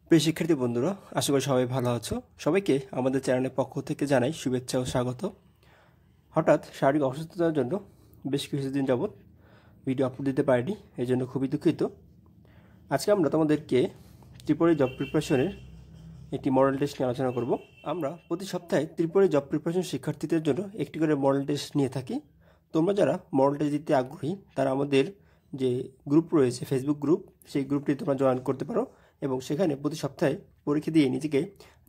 প্রিয় শিক্ষার্থী বন্ধুরা, আশা করি সবাই ভালো আছো। সবাইকে আমাদের চ্যানেলের পক্ষ থেকে জানাই শুভেচ্ছা ও স্বাগত। হঠাৎ শারীরিক অসুস্থতার জন্য বেশ কিছুদিন যাবৎ ভিডিও আপলোড দিতে পারিনি, এই জন্য খুবই দুঃখিত। আজকে আমরা তোমাদেরকে ত্রিপুরা জব প্রিপারেশনের একটি মডেল টেস্ট নিয়ে আলোচনা করব। আমরা প্রতি সপ্তাহে ত্রিপুরা জব প্রিপারেশন শিক্ষার্থীদের জন্য একটি করে মডেল টেস্ট নিয়ে থাকি। তোমরা যারা মডেল টেস্ট দিতে আগ্রহী তারা আমাদের যে গ্রুপ রয়েছে, ফেসবুক গ্রুপ, সেই গ্রুপটি তোমরা জয়েন করতে পারো এবং সেখানে প্রতি সপ্তাহে পরীক্ষা দিয়ে নিজেকে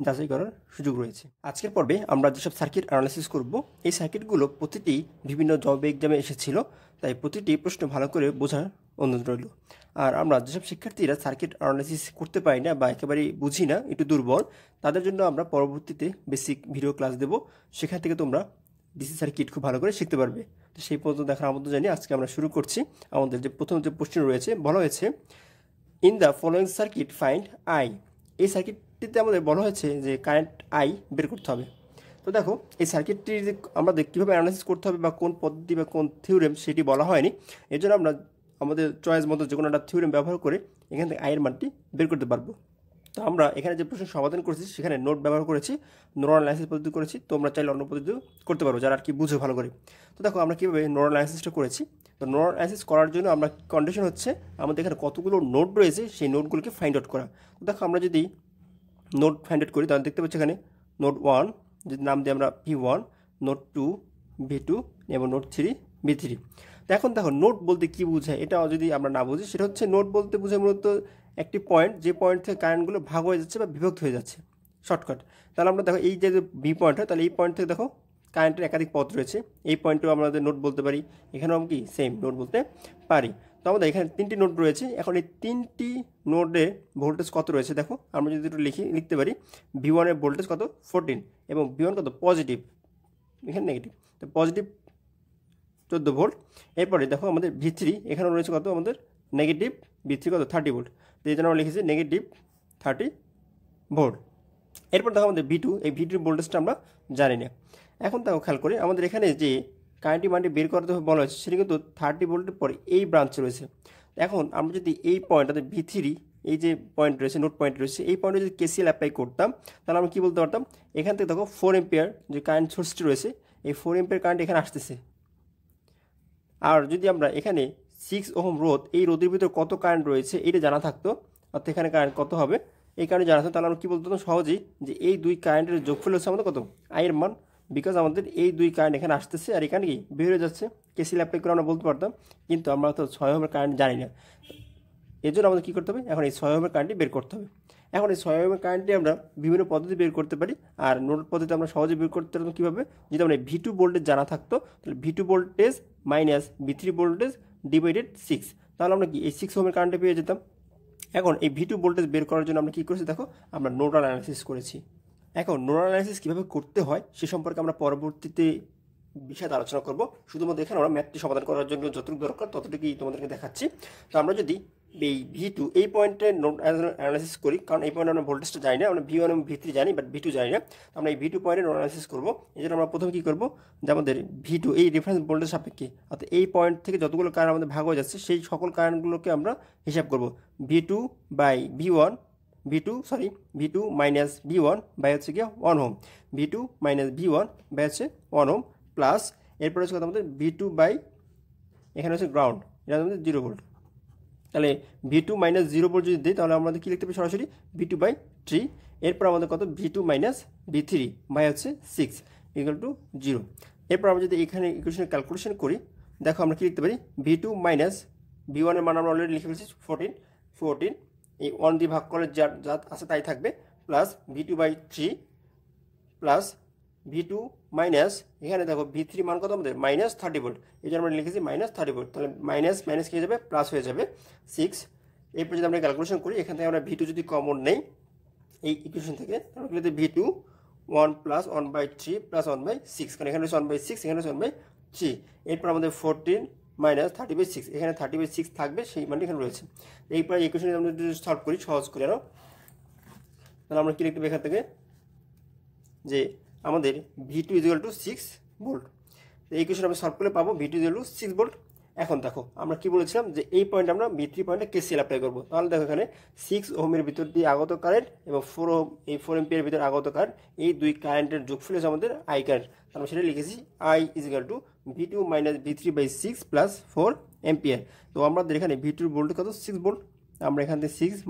যাচাই করার সুযোগ রয়েছে। আজকের পর্বে আমরা যেসব সার্কিট অ্যানালাইসিস করব, এই সার্কিটগুলো প্রতিটি বিভিন্ন জব এক্সামে এসেছিল, তাই প্রতিটি প্রশ্ন ভালো করে বোঝার অনুরোধ রইল। আর আমরা যেসব শিক্ষার্থীরা সার্কিট অ্যানালাইসিস করতে পারি না বা একেবারেই বুঝি না, একটু দুর্বল, তাদের জন্য আমরা পরবর্তীতে বেসিক ভিডিও ক্লাস দেব। সেখান থেকে তোমরা ডিসি সার্কিট খুব ভালো করে শিখতে পারবে। তো সেই পর্যন্ত দেখার আমন্ত্রণ জানিয়ে আজকে আমরা শুরু করছি। আমাদের যে প্রথম যে প্রশ্ন রয়েছে, বলা হয়েছে in the following circuit find I. এই সার্কিটটিতে আমাদের বলা হয়েছে যে কারেন্ট আই বের করতে হবে। তো দেখো, এই সার্কিটটি আমাদের কীভাবে অ্যানালাইসিস করতে হবে বা কোন পদ্ধতি বা কোন থিওরেম সেটি বলা হয়নি। এর জন্য আমরা আমাদের চয়েস মতো যে কোনো একটা থিওরেম ব্যবহার করে এখান থেকে আয়ের মানটি বের করতে পারবো। তো আমরা এখানে যে প্রশ্ন সমাধান করেছি সেখানে নোট ব্যবহার করেছি, নোডাল অ্যানালাইসিস পদ্ধতি করেছি। তোমরা চাইলে অন্য পদ্ধতিও করতে পারো যারা আর কি বুঝে ভালো করে। তো দেখো আমরা কীভাবে নোডাল অ্যানালাইসিসটা করেছি। তো নোডাল অ্যানালাইসিস করার জন্য আমরা কন্ডিশন হচ্ছে আমাদের এখানে কতগুলো নোট রয়েছে সেই নোটগুলোকে ফাইন্ড আউট করা। তো দেখো আমরা যদি নোট ফাইন্ড আউট করি তাহলে দেখতে পাচ্ছি এখানে নোট 1 যদি নাম দিই আমরা V1, নোট 2 V2 এবং নোট 3 V3। তো এখন দেখো নোট বলতে কী বোঝায়, এটা যদি আমরা না বুঝি, সেটা হচ্ছে নোট বলতে বোঝায় মূলত একটি পয়েন্ট, যে পয়েন্ট থেকে কারেন্টগুলো ভাগ হয়ে যাচ্ছে বা বিভক্ত হয়ে যাচ্ছে, শর্টকাট। তাহলে আমরা দেখো এই যে বি পয়েন্ট হয়, তাহলে এই পয়েন্ট থেকে দেখো কারেন্টের একাধিক পথ রয়েছে, এই পয়েন্টেও আমাদের নোট বলতে পারি, এখানেও আমি কি সেম নোট বলতে পারি। তো আমাদের এখানে 3টি নোট রয়েছে। এখন এই 3টি নোটে ভোল্টেজ কত রয়েছে দেখো, আমরা যদি একটু লিখতে পারি V1 এর ভোল্টেজ কত 14 এবং V1 কত পজিটিভ, এখানে নেগেটিভ, তো পজিটিভ 14 ভোল্ট। এরপরে দেখো আমাদের V3 এখানেও রয়েছে কত আমাদের নেগেটিভ, V3 কত 30 ভোল্ট। তো এই জন্য আমরা লিখেছি নেগেটিভ 30 ভোল্ট। এরপর দেখো আমাদের V2, এই V2 ভোল্টেজটা আমরা জানি না। এখন দেখো খেয়াল করে আমাদের এখানে যে কারেন্টটি মানটি বের করতে হবে বলা হয়েছে সেটা কিন্তু 30 ভোল্টের পরে এই ব্রাঞ্চে রয়েছে। এখন আমরা যদি এই পয়েন্ট অর্থাৎ V3 এই যে পয়েন্ট রয়েছে, নোট পয়েন্ট রয়েছে, এই পয়েন্টে যদি KCL অ্যাপ্লাই করতাম তাহলে আমরা কী বলতে পারতাম, এখান থেকে দেখো 4 এম্পিয়ার যে কারেন্ট সোর্সটি রয়েছে, এই 4 এম্পিয়ার কারেন্ট এখানে আসতেছে। আর যদি আমরা এখানে 6 ওহম রোধ, এই রোদের ভিতরে কত কারেন্ট রয়েছে এটা জানা থাকতো, অর্থাৎ এখানে কারেন্ট কত হবে এই কারণে জানা থাকতো, তাহলে আমরা কী বলতে পারতাম সহজেই যে এই দুই কারেন্টের যোগফল হচ্ছে আমাদের কত আয়ের মান, বিকজ আমাদের এই দুই কারেন্ট এখানে আসতেছে আর এখানে কি বের হয়ে যাচ্ছে। KCL অ্যাপ্লাই করে আমরা বলতে পারতাম, কিন্তু আমরা তো 6 ওহমের কারেন্ট জানি না। এর জন্য আমাদের কী করতে হবে, এখন এই 6 ওহমের কারেন্টটি বের করতে হবে। এখন এই 6 ওহমের কারেন্টটি আমরা বিভিন্ন পদ্ধতি বের করতে পারি, আর নোট পদ্ধতি আমরা সহজে বের করতে পারতাম কীভাবে, যদি আমরা V2 ভোল্টেজ জানা থাকতো তাহলে V2 voltage minus V3 voltage divided 6, তাহলে আমরা কি এই 6 ওহমের কারেন্টে পেয়ে যেতাম। এখন এই V2 ভোল্টেজ বের করার জন্য আমরা কী করেছি দেখো, আমরা নোডাল অ্যানালাইসিস করেছি। এখন নোডাল অ্যানালাইসিস কীভাবে করতে হয় সে সম্পর্কে আমরা পরবর্তীতে বিষয়ে আলোচনা করব। শুধুমাত্র এখানে আমরা ম্যাথটি সমাধান করার জন্য যতটুকু দরকার ততটুকুই তোমাদেরকে দেখাচ্ছি। তো আমরা যদি এই V2 এই পয়েন্টে নোড অ্যানালাইসিস করি, কারণ এই পয়েন্টে আমরা ভোল্টেজটা জানি না, আমরা V1 এবং V3 জানি বাট V2 জানি না, আমরা এই V2 পয়েন্টে নোড অ্যানালাইসিস করবো। এই জন্য আমরা প্রথমে কী করবো, যে আমাদের V2 এই রেফারেন্স ভোল্টেজ সাপেক্ষে অর্থাৎ এই পয়েন্ট থেকে যতগুলো কারেন্ট আমাদের ভাগ হয়ে যাচ্ছে সেই সকল কারেন্টগুলোকে আমরা হিসাব করব। V2 by V1, V2 minus V1 by হচ্ছে গিয়ে 1 ohm, V2 minus V1 by হচ্ছে 1 ওহম প্লাস এরপরে হচ্ছে আমাদের V2 বাই এখানে হচ্ছে গ্রাউন্ড, এটা আমাদের 0 ভোল্ট। তাহলে V2 মাইনাস 0 ভোল্ট যদি দিই তাহলে আমাদের কী লিখতে পারি সরাসরি V2 বাই 3। এরপর আমাদের কত V2 মাইনাস V3 বাই হচ্ছে 6 ইকুয়াল টু 0। এরপর আমরা যদি এখানে ইকুয়েশনে ক্যালকুলেশন করি দেখো আমরা কী লিখতে পারি, V2 মাইনাস V1 এর মান আমরা অলরেডি লিখে ফেলেছি 14, এই 1 দিয়ে ভাগ করলে যা আছে তাই থাকবে, plus V2 by 3 plus V2 minus এখানে দেখো V3 মান কত আমাদের মাইনাস 30 ভোল্ট, এই জন্য আমরা লিখেছি মাইনাস 30 ভোল্ট, তাহলে মাইনাস মাইনাস কী হয়ে যাবে প্লাস হয়ে যাবে 6। এরপর যদি আমরা ক্যালকুলেশন করি এখান থেকে আমরা V2 যদি কমন নেই এই ইকুয়েশন থেকে তাহলে লিখতে V2 1 plus 1 by 3 plus 1 by 6, কারণ এখানে হচ্ছে 1 বাই 6, এখানে হচ্ছে 1 বাই 3। এরপর আমাদের 14 মাইনাস 30 বাই 6, এখানে 30 বাই 6 থাকবে, সেই মানটি এখানে রয়েছে। এইপর ইকুয়েশন আমরা যদি সলভ করি সহজ করে আরও, তাহলে আমরা কী লিখতে পারি এখান থেকে যে আমাদের V2 ইকুয়াল টু 6 ভোল্ট। এই ইকুয়েশন আমরা সলভ করলে পাবো V2 ইকুয়াল টু 6 ভোল্ট। এখন দেখো আমরা কি বলেছিলাম যে এই পয়েন্ট আমরা V3 পয়েন্টে KCL অ্যাপ্লাই করবো। তাহলে দেখো এখানে 6 ওহমের ভিতর দিয়ে আগত কারেন্ট এবং 4 ওহম এই 4 এম্পিয়ারের ভিতর আগত কারেন্ট, এই দুই কারেন্টের যোগফল হচ্ছে আমাদের I কারেন্ট। আমরা সেটা লিখেছি I = V2 - V3/6 + 4 এম্পিয়ার। তো আমাদের এখানে V2 ভোল্ট কত 6 ভোল্ট, আমরা এখান থেকে 6 -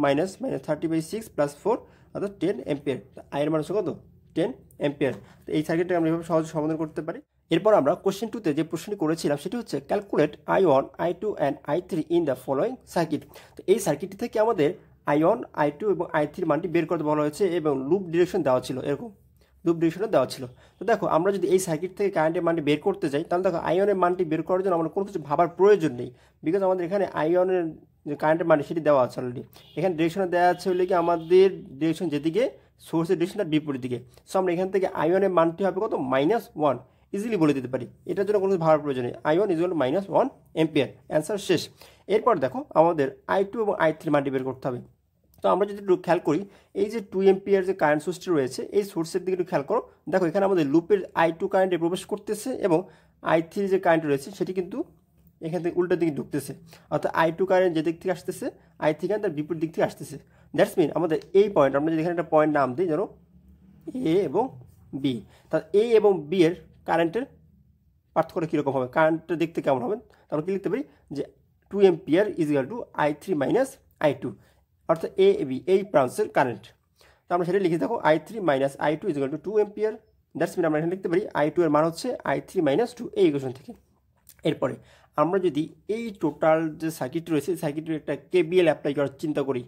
30/6 + 4 অর্থাৎ 10 এম্পিয়ার। I এর মান হচ্ছে কত 10 এম্পিয়ার। তো এই সার্কিটটা আমরা এভাবে সহজে সমাধান করতে পারি। এরপর আমরা কোশ্চেন 2 তে যে প্রশ্নটি করেছিলাম সেটি হচ্ছে calculate I1, I2 and I3 in the following circuit. তো এই সার্কিটটি থেকে আমাদের I1, I2 এবং I3 মানটি বের করতে বলা হয়েছে এবং লুপ ডিরেকশন দেওয়া ছিল, এরকম লুপ ডিরেকশনও দেওয়া ছিল। তো দেখো আমরা যদি এই সার্কিট থেকে কারেন্টের মানটি বের করতে যাই তাহলে দেখো I1 এর মানটি বের করার জন্য আমাদের কোনো কিছু ভাবার প্রয়োজন নেই, বিকজ আমাদের এখানে I1 এর যে কারেন্টের মান সেটি দেওয়া আছে অলরেডি। এখানে ডিরেকশনে দেওয়া আছে হলে কি আমাদের ডিরেকশন যেদিকে সোর্সের ডিরেকশনটা বিপরীত দিকে। সো আমরা এখান থেকে I1 এর মানটি হবে কত -1, ইজিলি বলে দিতে পারি, এটার জন্য কোনো ভাবার প্রয়োজন নেই। I1 = -1 এম্পিয়ার, অ্যান্সার শেষ। এরপর দেখো আমাদের I2 এবং I3 মানটি বের করতে হবে। তো আমরা যদি একটু খেয়াল করি এই যে 2 এম্পিয়ার যে কারেন্ট সোর্সটি রয়েছে এই সোর্সের দিকে একটু খেয়াল করো, দেখো এখানে আমাদের লুপের I2 কারেন্টে প্রবেশ করতেছে এবং I3 যে কারেন্ট রয়েছে সেটি কিন্তু এখান থেকে উল্টো দিকে ঢুকতেছে, অর্থাৎ I2 কারেন্ট যে দিক থেকে আসতেছে I3 কারেন্ট তার বিপরীত দিক থেকে আসতেছে। দ্যাটস মিন আমাদের এই পয়েন্ট, আমরা যদি এখানে একটা পয়েন্ট নাম দিই ধরো A এবং B, তাহলে A এবং B এর কারেন্টের পার্থক্যটা কীরকম হবে, কারেন্টটা দেখতে কেমন হবে, তাহলে কি লিখতে পারি যে 2 এম্পিয়ার = I3 - I2, অর্থাৎ A B এই ব্রাঞ্চের কারেন্ট। তো আমরা সেটা লিখে দেখো I3 - I2 = 2 ampere. That's mean আমরা এখানে লিখতে পারি I2 এর মান হচ্ছে I3 - 2 এই ইকুয়েশন থেকে। এরপরে আমরা যদি এই টোটাল যে সার্কিট রয়েছে এই সার্কিটের একটা KVL অ্যাপ্লাই করার চিন্তা করি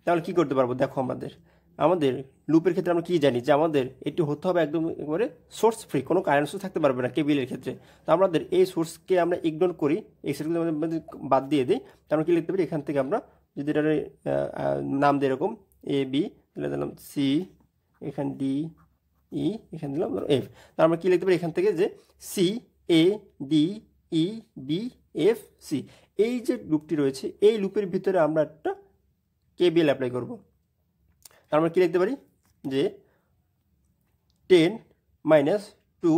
তাহলে কী করতে পারবো, দেখো আমাদের লুপের ক্ষেত্রে আমরা কি জানি যে আমাদের এটি হতে হবে একদম একেবারে সোর্স ফ্রি, কোনো কারেন্ট সোর্স থাকতে পারবে না KVL এর ক্ষেত্রে। তো আমাদের এই সোর্সকে আমরা ইগনোর করি, এই সার্কিটগুলো আমাদের বাদ দিয়ে দিই, তাহলে আমরা কী লিখতে পারি এখান থেকে আমরা যদি এটার নাম দিই এরকম AB, তাহলে দিলাম C, এখানে D E, এখানে দিলাম ধরো F। তাহলে আমরা কী লিখতে পারি এখান থেকে যে C A D E B F C, এই যে লুপটি রয়েছে এই লুপের ভিতরে আমরা একটা KVL অ্যাপ্লাই করব। তার আমরা কী লিখতে পারি যে 10 - 2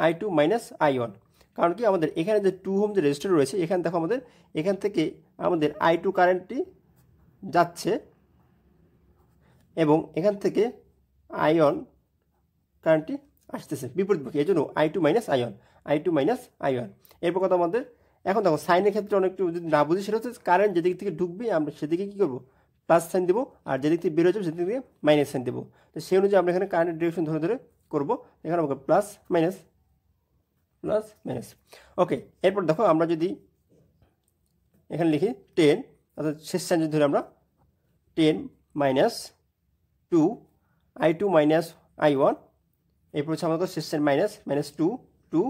I2 - I1, কারণ কি আমাদের এখানে যে 2 ওহম যে রেজিস্টার রয়েছে এখানে দেখো আমাদের এখান থেকে আমাদের I2 কারেন্টটি যাচ্ছে এবং এখান থেকে I1 কারেন্টটি আসতেছে বিপরীতমুখী, এই জন্য I2 - I1। এরপর কথা আমাদের এখন দেখো সাইনের ক্ষেত্রে অনেক একটু যদি না বুঝি সেটা হচ্ছে কারেন্ট যেদিক থেকে ঢুকবে আমরা সেদিকে কী করবো প্লাস সাইন দেবো, আর যেদিক থেকে বের হয়ে যাবে সেদিক থেকে মাইনাস সাইন দেবো। তো সেই অনুযায়ী আমরা এখানে কারেন্টের ডিরেকশন ধরে ধরে করবো, এখানে আমাকে প্লাস মাইনাস। ওকে, এরপর দেখো আমরা যদি এখানে লিখি 10, অর্থাৎ শেষ সাইন যদি ধরে আমরা 10 - 2 I2 - I1, এরপর হচ্ছে আমাদের শেষ সাইন -2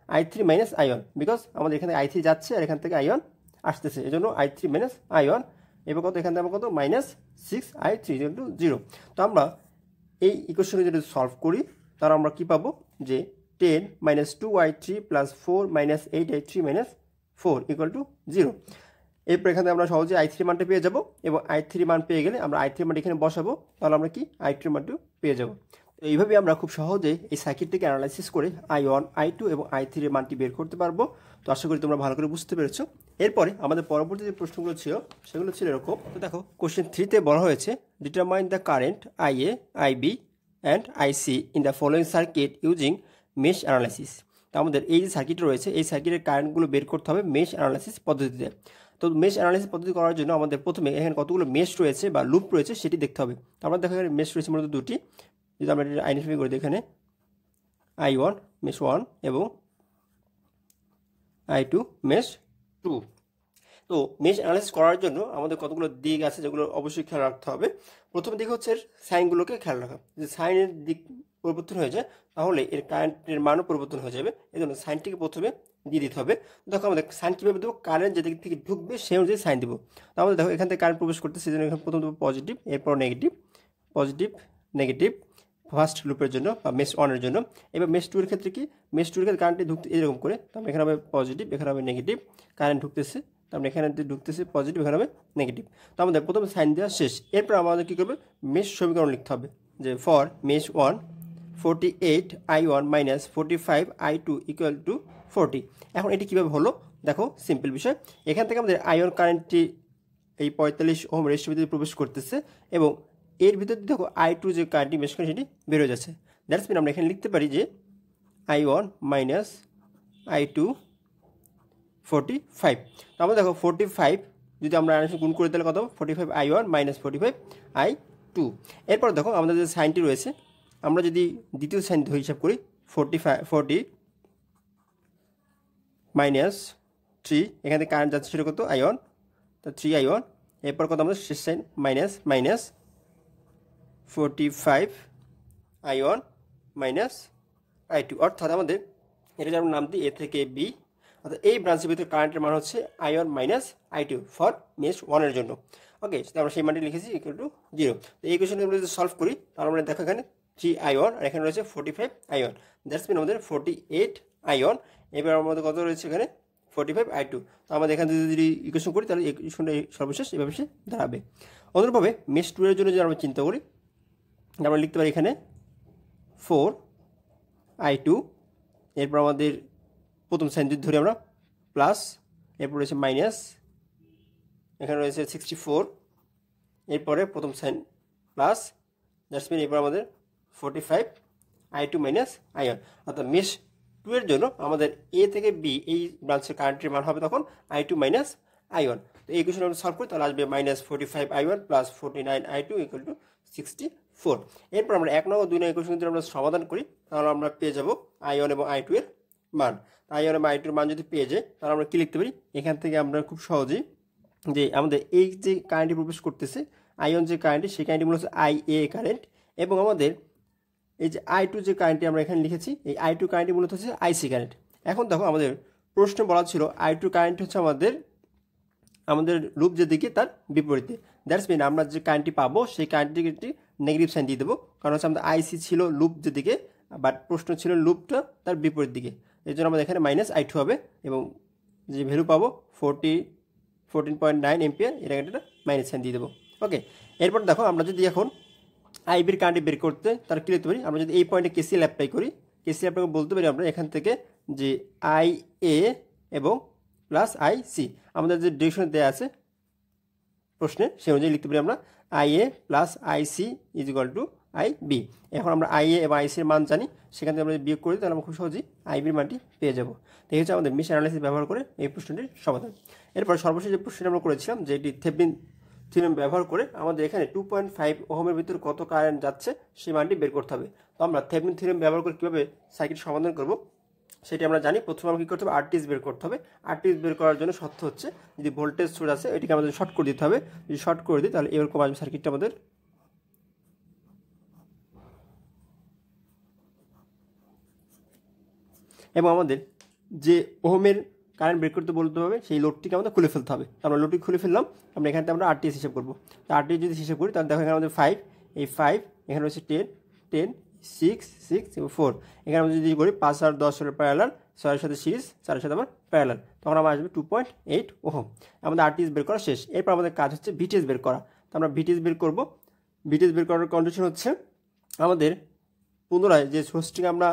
I3 - I1, বিকজ আমাদের এখানে I3 যাচ্ছে আর এখান থেকে I1 আসতেছে, এই জন্য I3 - I1। এবার কত এখান থেকে আমরা কত -6 I3 = 0। তো আমরা এই ইকুয়েশনকে যদি সলভ করি তাহলে আমরা কি পাবো যে 10 - 2 I3 + 4 - 8 I3 - 4 = 0। এরপর এখানে আমরা সহজে I3 মানটা পেয়ে যাব এবং I3 মান পেয়ে গেলে আমরা I3 মানটা এখানে বসাবো, তাহলে আমরা কি I3 মানটা পেয়ে যাব। তো এইভাবে আমরা খুব সহজে এই সার্কিটটিকে অ্যানালাইসিস করে I1, I2 এবং I3 এর মানটি বের করতে পারবো। তো আশা করি তোমরা ভালো করে বুঝতে পেরেছো। এরপরে আমাদের পরবর্তী যে প্রশ্নগুলো ছিল সেগুলো ছিল এরকম। তো দেখো কোশ্চেন 3-তে বলা হয়েছে determine the current IA, IB and IC in the following circuit using mesh analysis. তো আমাদের এই যে সার্কিট রয়েছে এই সার্কিটের কারেন্টগুলো বের করতে হবে মেশ অ্যানালাইসিস পদ্ধতিতে। তো মেশ অ্যানালাইসিস পদ্ধতি করার জন্য আমাদের প্রথমে এখানে কতগুলো মেশ রয়েছে বা লুপ রয়েছে সেটি দেখতে হবে। তো আমরা দেখো এখানে মেশ রয়েছে মূলত দুটি, যদি আমরা এটা আইডেন্টিফাই করি এখানে I1 মেশ 1 এবং I2 মেশ 2। তো মেশ অ্যানালাইসিস করার জন্য আমাদের কতগুলো দিক আছে যেগুলো অবশ্যই খেয়াল রাখতে হবে। প্রথম দিক হচ্ছে সাইনগুলোকে খেয়াল রাখা, যদি সাইনের দিক পরিবর্তন হয়ে যায় তাহলে এর কারেন্টের মানও পরিবর্তন হয়ে যাবে, এই জন্য সাইনটিকে প্রথমে দিয়ে দিতে হবে। দেখো আমাদের সাইন কীভাবে দেবো, কারেন্ট যেদিক থেকে ঢুকবে সেই অনুযায়ী সাইন দেবো। তাহলে দেখো এখান থেকে কারেন্ট প্রবেশ করতে সেই জন্য এখানে প্রথম দেবো পজিটিভ, এরপর নেগেটিভ, পজিটিভ নেগেটিভ ফার্স্ট লুপের জন্য বা মেশ 1 এর জন্য। এবার মেশ 2 এর ক্ষেত্রে কি, মেশ 2 এর ক্ষেত্রে কারেন্টটি ঢুকতে এরকম করে, তাহলে এখানে হবে পজিটিভ, এখানে হবে নেগেটিভ, কারেন্ট ঢুকতেছে, তারপরে এখানে ঢুকতেছে পজিটিভ, এখানে হবে নেগেটিভ। তো আমাদের প্রথমে সাইন দেওয়া শেষ। এরপর আমাদের কী করবে, মেশ সমীকরণ লিখতে হবে যে ফর মেশ 1 48 I1 - 45 I2 = 40। এখন এটি কীভাবে হলো দেখো, সিম্পল বিষয়। এখান থেকে আমাদের আয়ন কারেন্টটি এই 45 ওহম রেজিস্টারের ভিতরে প্রবেশ করতেছে এবং এর ভিতরে দেখো I2 যে কারেন্টটি মেশ করে সেটি বেরোয় যাচ্ছে। দ্যাটস মিন আমরা এখানে লিখতে পারি যে I1 মাইনাস I2 45। তারপরে দেখো 45 যদি আমরা গুণ করে দিলে কত, 45 I1 মাইনাস 45 I2। এরপর দেখো আমাদের যে সাইনটি রয়েছে, আমরা যদি দ্বিতীয় সাইন ধরে হিসাব করি 40 মাইনাস 3, এখান থেকে কারেন্ট যাচ্ছে সেটা কত I1, তো 3I1। এরপর কত আমাদের শেষ sign minus 45 I1 minus I2, অর্থাৎ আমাদের এটা যে আমরা নাম দিই A থেকে B, অর্থাৎ এই ব্রাঞ্চের ভিতরে কারেন্টের মান হচ্ছে I1 minus I2 for mesh 1 এর জন্য। ওকে, আমরা সেই মানটি লিখেছি ইকুয়াল টু 0। তো এই কোয়েশনটি আমরা যদি সলভ করি তাহলে আমরা দেখো এখানে 3I1 আর এখানে রয়েছে 45 I1, দ্যাটস মিন আমাদের 48 I1। এবার আমাদের কত রয়েছে এখানে 45 I2। তো আমাদের এখান থেকে যদি ইকুয়েশন করি তাহলে ইকুয়েশনটা সর্বশেষ এভাবে সে দাঁড়াবে। অনুরূপভাবে মেশ 2 এর জন্য যদি আমরা চিন্তা করি, আমরা লিখতে পারি এখানে 4I2, এরপর আমাদের প্রথম সাইন যদি ধরি আমরা প্লাস, এরপর রয়েছে মাইনাস, এখানে রয়েছে 64, এরপরে প্রথম সাইন প্লাস, দ্যাটস মিন এরপর আমাদের 45 I2 মাইনাস I1। অর্থাৎ মেশ 2 এর জন্য আমাদের A থেকে B এই ব্রাঞ্চের কারেন্টের মান হবে তখন I2 মাইনাস I1। তো এই কোয়েশন আমরা সলভ করি তাহলে আসবে minus 45 I1 plus 49 I2 equal to 64। এরপর আমরা 1 নং ও 2 নং ইকুয়েশন যদি আমরা সমাধান করি তাহলে আমরা পেয়ে যাব I1 এবং I2 এর মান। I1 এবং I2 এর মান যদি পেয়ে যাই তাহলে আমরা কি লিখতে পারি, এখান থেকে আমরা খুব সহজেই যে আমাদের এই যে কারেন্টটি প্রবেশ করতেছে I1 যে কারেন্টটি, সেই কারেন্টটি মূলত IA কারেন্ট, এবং আমাদের এই যে I2 যে কারেন্টটি আমরা এখানে লিখেছি, এই I2 কারেন্টটি মূলত হচ্ছে IC কারেন্ট। এখন দেখো আমাদের প্রশ্ন বলা ছিল I2 কারেন্ট হচ্ছে আমাদের লুপ যেদিকে তার বিপরীতে, দ্যাটস মিন আমরা যে কারেন্টটি পাবো সেই কারেন্টটিকে একটি নেগেটিভ সাইন দিয়ে দেবো, কারণ হচ্ছে আমাদের IC ছিল লুপ যেদিকে, বাট প্রশ্ন ছিল লুপটা তার বিপরীত দিকে। এই জন্য আমাদের এখানে মাইনাস I2 হবে এবং যে ভ্যালু পাবো 14.9 এম্পিয়ার, এটা একটা মাইনাস সাইন দিয়ে দেবো। ওকে, এরপর দেখো আমরা যদি এখন আইবির কারেন্ট বের করতে তার কি লিখতে পারি, আমরা যদি এই পয়েন্টে কেসিএল অ্যাপ্লাই করি, কেসিএল অ্যাপ্লাই বলতে পারি আমরা এখান থেকে যে IA এবং প্লাস IC, আমাদের যে ডিরেকশন দেওয়া আছে প্রশ্নে সেই অনুযায়ী লিখতে পারি আমরা IA plus IC is equal to IB। এখন আমরা IA এবং IC এর মান জানি, সেখান থেকে আমরা বিয়োগ করি তাহলে আমরা খুব সহজেই IBর মানটি পেয়ে যাব। তো এই হচ্ছে আমাদের মেশ অ্যানালাইসিস ব্যবহার করে এই প্রশ্নটির সমাধান। এরপর সর্বশেষ যে প্রশ্নটি আমরা করেছিলাম যে এটি থেভেনিন থিওরেম ব্যবহার করে আমাদের এখানে 2.5 ওহমের ভিতরে কত কারেন্ট যাচ্ছে সেই মানটি বের করতে হবে। তো আমরা থেভেনিন থিওরেম ব্যবহার করে কীভাবে সার্কিট সমাধান করব সেটি আমরা জানি। প্রথমে আমরা কী করতে হবে, আরটিএস বের করতে হবে। আরটিএস বের করার জন্য শর্ত হচ্ছে যদি ভোল্টেজ সোর্স আছে এটিকে আমাদের শর্ট করে দিতে হবে, যদি শর্ট করে দিই তাহলে এরকম আসবে সার্কিটটা আমাদের। এবং আমাদের যে ওহমের কারেন্ট বের করতে বলতে হবে সেই লোডটিকে আমাদের খুলে ফেলতে হবে। আমরা লোডটি খুলে ফেললাম, আমরা এখান থেকে আমরা আরটিএস হিসাব করবো। তো আরটিএস যদি হিসাব করি তাহলে দেখো এখানে আমাদের 5, এই 5 এখানে রয়েছে 10, 6 এবং 4। এখানে আমরা যদি করি 5 আর 10 হলো প্যারালাল, 6 এর সাথে সিরিজ, 4 এর সাথে আবার প্যারালাল, তখন আমার আসবে 2.8 ওহম। আমাদের আরটিএস বের করা শেষ। এরপর আমাদের কাজ হচ্ছে ভিটিএস বের করা। তো আমরা ভিটিএস বের করব। ভিটিএস বের করার কন্ডিশন হচ্ছে আমাদের পুনরায় যে সোর্সটিকে আমরা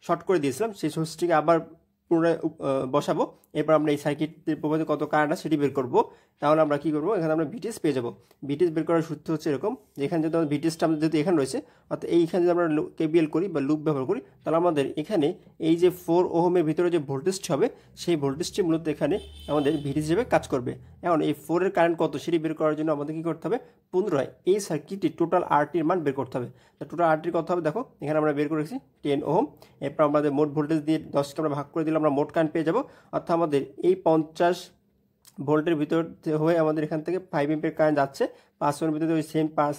শর্ট করে দিয়েছিলাম সেই সোর্সটিকে আবার পুনরায় বসাবো। এরপর আমরা এই সার্কিটের প্রবাহিত কত কারেন্ট আছে সেটি বের করব। তাহলে আমরা কী করবো, এখানে আমরা ভিটিএস পেয়ে যাবো। ভিটিএস বের করার সূত্র হচ্ছে এরকম যে এখানে যদি আমাদের ভিটিএসটা আমাদের যেহেতু এখানে রয়েছে, অর্থাৎ এইখানে যদি আমরা কেবিএল করি বা লুপ ব্যবহার করি তাহলে আমাদের এখানে এই যে 4 ওহমের ভিতরে যে ভোল্টেজটি হবে সেই ভোল্টেজটি মূলত এখানে আমাদের ভিটিএস হিসেবে কাজ করবে। এখন এই 4 এর কারেন্ট কত সেটি বের করার জন্য আমাদের কী করতে হবে, পুনরায় এই সার্কিটটির টোটাল আরটির মান বের করতে হবে। টোটাল আরটির কত হবে দেখো এখানে আমরা বের করেছি 10 ওহম। এরপর আমাদের মোট ভোল্টেজ দিয়ে 10কে আমরা ভাগ করে দিলে আমরা মোট কারেন্ট পেয়ে যাবো। অর্থাৎ আমাদের এই 50 ভোল্টের ভিতর হয়ে আমাদের এখান থেকে 5 এম্পিয়ার কারেন্ট যাচ্ছে, 5 ওহমের ভিতরে ওই সেম 5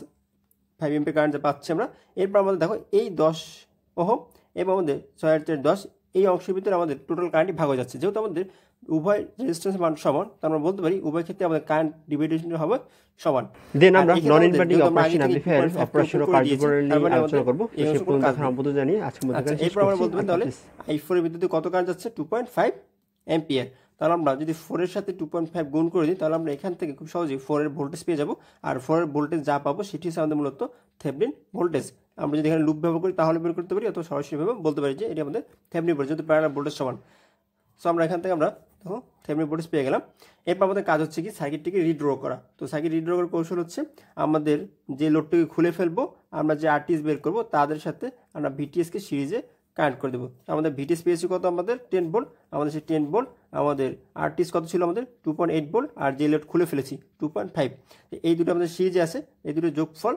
এম্পিয়ার কারেন্ট পাচ্ছি আমরা। এরপর আমাদের দেখো এই 10 ওহম এবং আমাদের 6/4 10 এই অংশের ভিতরে আমাদের টোটাল কারেন্টই ভাগ হয়ে যাচ্ছে। যেহেতু আমাদের উভয় রেজিস্ট্যান্সের মান সমান, তাই আমরা বলতে পারি উভয় ক্ষেত্রে আমাদের কারেন্ট ডিভিডেশন হবে সমান। দেন আমরা নন ইনভার্টিং অপারেশন অ্যামপ্লিফায়ার অপারেশন কার্যকরণ নিয়ে আলোচনা করব। সেই পর্যন্ত সম্বোধন জানিয়ে আজকে মধ্যে এরপর আমরা বলতে পারি তাহলে i4 এর ভিতরে কত কারেন্ট যাচ্ছে 2.5 এম্পিয়ার। তাহলে আমরা যদি 4 এর সাথে 2.5 গুণ করে দিই তাহলে আমরা এখান থেকে খুব সহজেই 4 এর ভোল্টেজ পেয়ে যাব। আর 4 এর ভোল্টেজ যা পাবো সেটি হচ্ছে আমাদের মূলত থেভেনিন ভোল্টেজ। আমরা যদি এখানে লুপ ব্যবহার করি তাহলে বের করতে পারি, অথবা সরাসরিভাবে বলতে পারি যে এটি আমাদের থেভেনিন ভোল্টেজ, যেহেতু প্যারালাল ভোল্টেজ সমান। সো আমরা এখান থেকে আমরা দেখো থেভেনিন ভোল্টেজ পেয়ে গেলাম। এরপর আমাদের কাজ হচ্ছে কি সার্কিটটিকে রিড্র করা। তো সার্কিট রিড্র করার কৌশল হচ্ছে আমাদের যে লোডটিকে খুলে ফেলবো, আমরা যে আরটিএস বের করবো তাদের সাথে আমরা ভিটিএসকে সিরিজে কানেক্ট করে দেবো। আমাদের ভিটিএস পেয়েছি কত, আমাদের 10 ভোল্ট, আমাদের সেই 10 ভোল্ট, আমাদের আরটিএস কত ছিল, আমাদের 2.8 ভোল্ট, আর যে লোড খুলে ফেলেছি 2.5। এই দুটো আমাদের সিরিজে আছে, এই দুটো যোগফল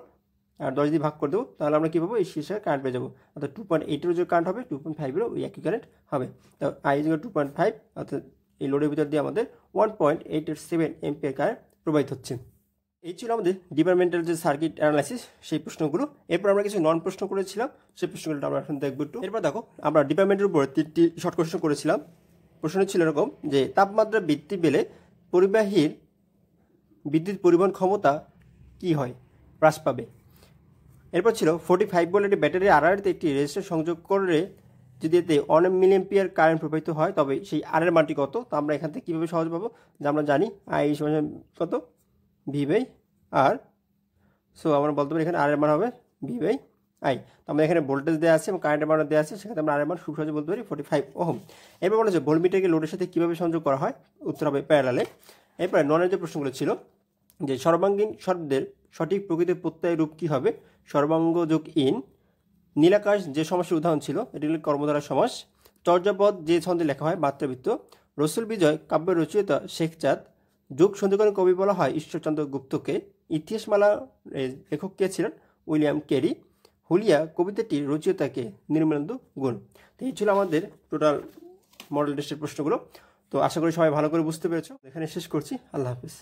আর 10 দিয়ে ভাগ করে দেবো, তাহলে আমরা কী পাবো, এই সিরিজের কারেন্ট পেয়ে যাবো। অর্থাৎ 2.8-এরও যে কারেন্ট হবে 2.5-এরও ওই একই কারেন্ট হবে। তো I = 2.5, অর্থাৎ এই লোডের ভিতর দিয়ে আমাদের 1.887 এম্পিয়ার কারেন্ট প্রবাহিত হচ্ছে। এই ছিল আমাদের ডিপার্টমেন্টাল যে সার্কিট অ্যানালাইসিস সেই প্রশ্নগুলো। এরপর আমরা কিছু নন প্রশ্ন করেছিলাম, সেই প্রশ্নগুলো আমরা এখন দেখবো একটু। এরপর দেখো আমরা ডিপার্টমেন্টের উপরে 3টি শর্ট কোয়েশ্চন করেছিলাম। প্রশ্ন ছিল এরকম যে তাপমাত্রা বৃদ্ধি পেলে পরিবাহীর বিদ্যুৎ পরিবহন ক্ষমতা কি হয়, হ্রাস পাবে। এরপর ছিল 45 ভোল্ট একটি ব্যাটারি আরআরতে একটি রেজিস্টর সংযোগ করে যদি এতে 1 মিলিঅ্যাম্পিয়ার কারেন্ট প্রবাহিত হয় তবে সেই আর এর মানটি কত। তো আমরা এখান থেকে কীভাবে সহজ পাবো, যে আমরা জানি I কত, V/R। সো আমরা বলতে পারি এখানে আর এর মান হবে V/I। তো আমরা এখানে ভোল্টেজ দেওয়া আছে এবং কারেন্টের মান দেওয়া আছে, সেখানে আমরা আর এর মান খুব সহজে বলতে পারি 45 ওহম। এরপর বলা হচ্ছে ভোল্টমিটারকে লোডের সাথে কীভাবে সংযোগ করা হয়, উত্তর হবে প্যারালালে। এরপরে ননের যে প্রশ্নগুলো ছিল যে সর্বাঙ্গীন শব্দের সঠিক প্রকৃতির প্রত্যয় রূপ কী হবে, সর্বাঙ্গ যোগ ইন। নীলাকাশ যে সমাসের উদাহরণ ছিল এটি হল কর্মধারা সমাস। চর্যাপদ যে ছন্দে লেখা হয় মাত্রাবৃত্ত। রসুল বিজয় কাব্যের রচয়িতা শেখ চাঁদ। যুগ সন্ধিকরণ কবি বলা হয় ঈশ্বরচন্দ্র গুপ্তকে। ইতিহাসমালা লেখক কে ছিলেন, উইলিয়াম ক্যারি। হুলিয়া কবিতাটির রচয়িতাকে, নির্মলেন্দু গুণ। তো এই ছিল আমাদের টোটাল মডেল টেস্টের প্রশ্নগুলো। তো আশা করি সবাই ভালো করে বুঝতে পেরেছো। এখানে শেষ করছি, আল্লাহ হাফিজ।